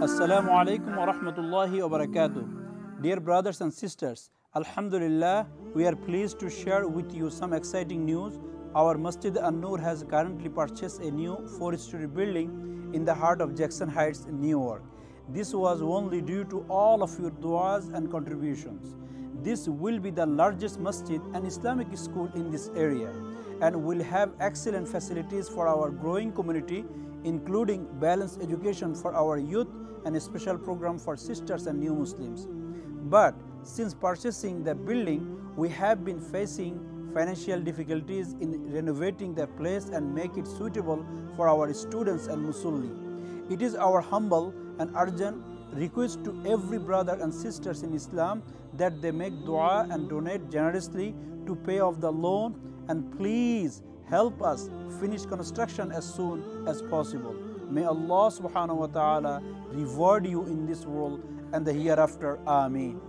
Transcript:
Assalamu alaikum wa rahmatullahi wa barakatuh. Dear brothers and sisters, Alhamdulillah, we are pleased to share with you some exciting news. Our Masjid An-Nur has currently purchased a new 4-story building in the heart of Jackson Heights, New York. This was only due to all of your du'as and contributions. This will be the largest masjid and Islamic school in this area and will have excellent facilities for our growing community, including balanced education for our youth and a special program for sisters and new Muslims. But since purchasing the building, we have been facing financial difficulties in renovating the place and make it suitable for our students and musalli. It is our humble and urgent request to every brother and sisters in Islam that they make dua and donate generously to pay off the loan, and please help us finish construction as soon as possible. May Allah subhanahu wa ta'ala reward you in this world and the hereafter. Ameen.